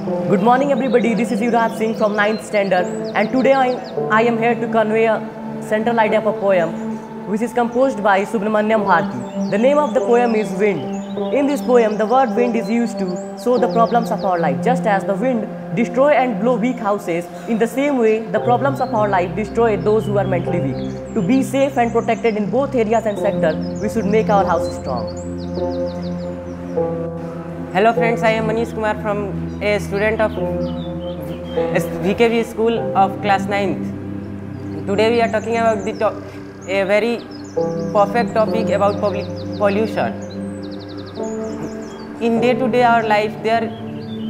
Good morning everybody, this is Yuvraj Singh from 9th standard and today I am here to convey a central idea of a poem which is composed by Subramanyam Bharati. The name of the poem is Wind. In this poem, the word wind is used to show the problems of our life. Just as the wind destroy and blow weak houses, in the same way the problems of our life destroy those who are mentally weak. To be safe and protected in both areas and sectors, we should make our house strong. Hello friends, I am Manish Kumar from a student of VKV school of class 9th. Today we are talking about a very perfect topic about public pollution. In day-to-day our life,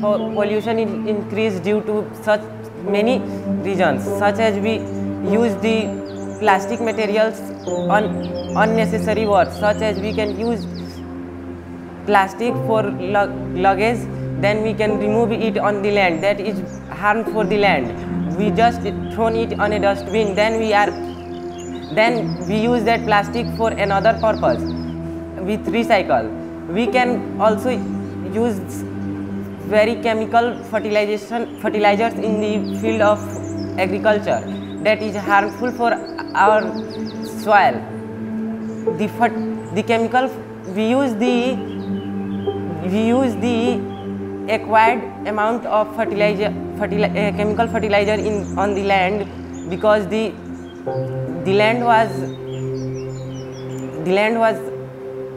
pollution is increased due to such many reasons, such as we use the plastic materials on unnecessary work, such as we can use plastic for luggage, then we can remove it on the land. That is harm for the land. We just thrown it on a dustbin, then we use that plastic for another purpose with recycle. We can also use very chemical fertilizers in the field of agriculture. That is harmful for our soil. The chemical we use the acquired amount of chemical fertilizer on the land, because the land was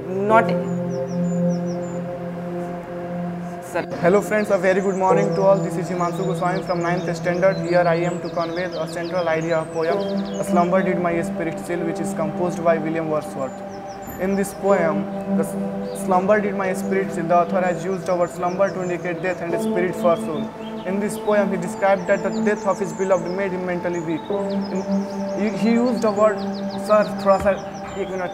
not. Hello friends, a very good morning to all. This is Himanshu Goswami from 9th standard. Here I am to convey a central idea of poem, A Slumber Did My Spirit Still, which is composed by William Wordsworth. In this poem, the slumber did my spirit still. The author has used the word slumber to indicate death and spirit for soul. In this poem, he described that the death of his beloved made him mentally weak. He used the word, sir, thoda sa ek minute.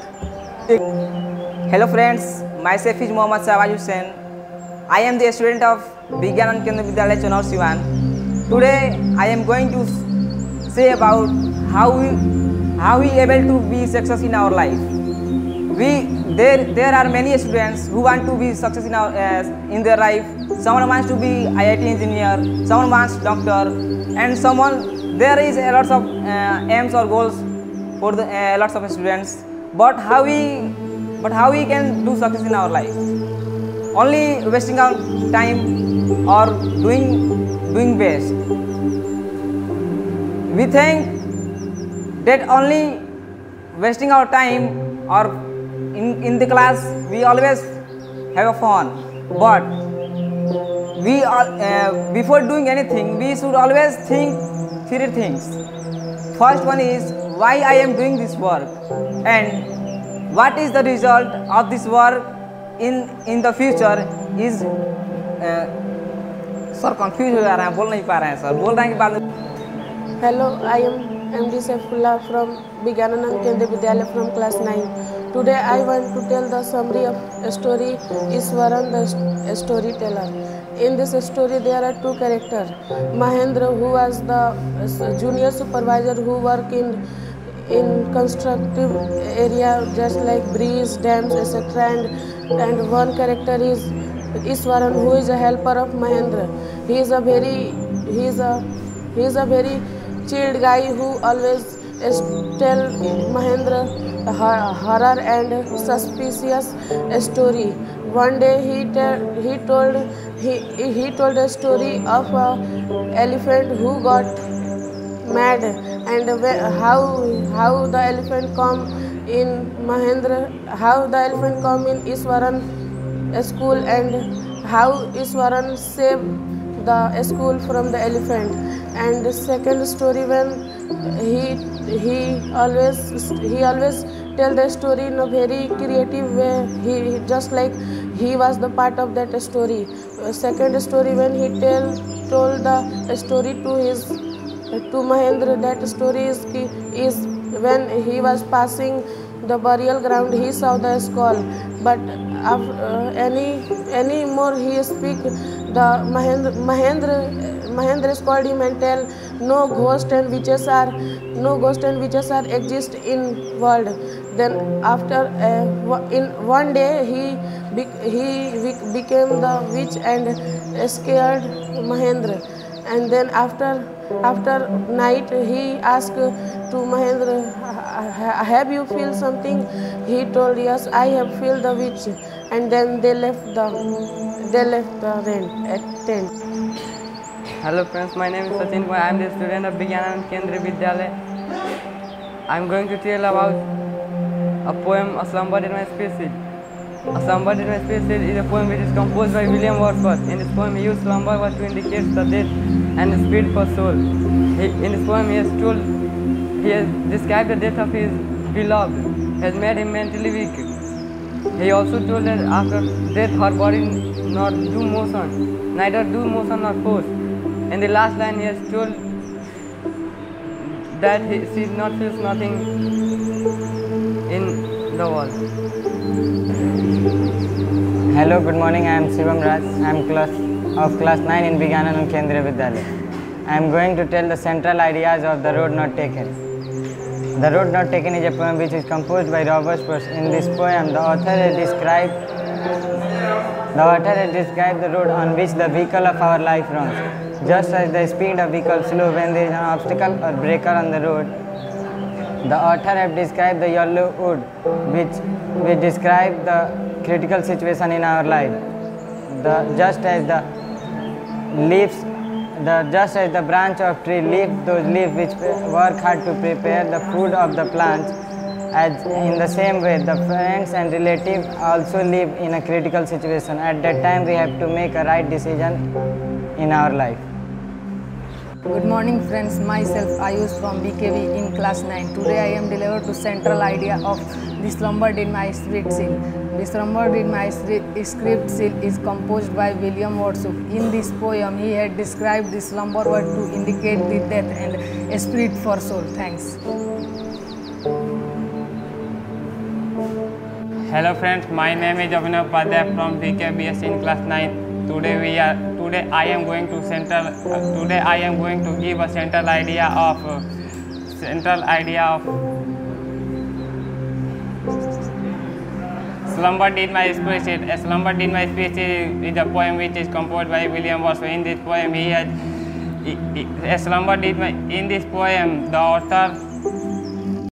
Hello friends, myself is Mohammad Shahbaz Hussain. I am the student of Vigyanan Kendra Vidyalaya Chunar Siwan. Today I am going to say about how we able to be success in our life. There are many students who want to be success in their life. Someone wants to be IIT engineer, someone wants doctor, and there is a lot of aims or goals for lots of students. But how we can do success in our life? Only wasting our time or doing waste. We think that only wasting our time or in the class we always have a fun, but before doing anything we should always think three things. First one is why I am doing this work and what is the result of this work in the future is sir confuse हो जा रहे हैं, बोल नहीं पा रहे हैं sir, बोल रहे हैं कि बाद में. Hello, I am MD Saifullah from Vigyananand Kendra Vidyalaya from class 9. Today I want to tell the summary of a story Iswaran the storyteller. In this story there are two characters. Mahendra, who was the junior supervisor who work in constructive area just like bridges, dams, etc. And one character is Iswaran, who is a helper of Mahendra. He is a very chilled guy who always tell Mahendra horror and suspicious story. One day he told a story of an elephant who got mad, and how the elephant come in Mahendra, how the elephant come in Iswaran school, and how Iswaran saved the school from the elephant. And the second story, when he always tell the story in a very creative way. He just like he was the part of that story. Second story, when he told the story to Mahendra, that story is when he was passing the burial ground, he saw the skull. But any more he speak, the Mahendra scold him and tell no ghost and witches are exist in world. Then after in one day he became the witch and scared Mahendra. And then after night he asked to Mahendra, have you feel something? He told, yes, I have feel the witch. And then they left the tent. Hello friends, my name is Sachin. I am the student of Vigyananand Kendriya Vidyalaya. I am going to tell about a poem, A Slumber in My Spirit Seal. A Slumber in My Spirit Seal is a poem which is composed by William Wordsworth. In this poem, he used slumber was to indicate the death and the spirit for soul. In this poem, he has described the death of his beloved, has made him mentally weak. He also told that after death, her body not do motion, neither do motion nor force. In the last line, he has told that she not feels nothing in the world. Hello, good morning. I am Shivam Raj. I am class 9 in Vigyananand Kendriya Vidyalaya. I am going to tell the central ideas of The Road Not Taken. The Road Not Taken is a poem which is composed by Robert Frost. In this poem, the author has described the road on which the vehicle of our life runs. Just as the speed of vehicle slow when there is an obstacle or breaker on the road, the author have described the yellow wood, which describe the critical situation in our life. Just as the branch of tree leaves those leaves which work hard to prepare the food of the plants, as in the same way the friends and relatives also live in a critical situation. At that time we have to make a right decision in our life. Good morning friends, myself Ayush from BKV in class 9. Today I am delivered to central idea of The Slumbered in My Spirit Seal. The Slumbered in My Spirit Seal is composed by William Wordsworth. In this poem he had described the slumber word to indicate the death and a spirit for soul. Thanks. Hello friends, my name is Abhinav Padhyay from BKBS in class 9. Today I am going to give a central idea of Slumbered in My Spirit. A Slumbered in My Spirit is a poem which is composed by William Wordsworth. In this poem, in this poem, the author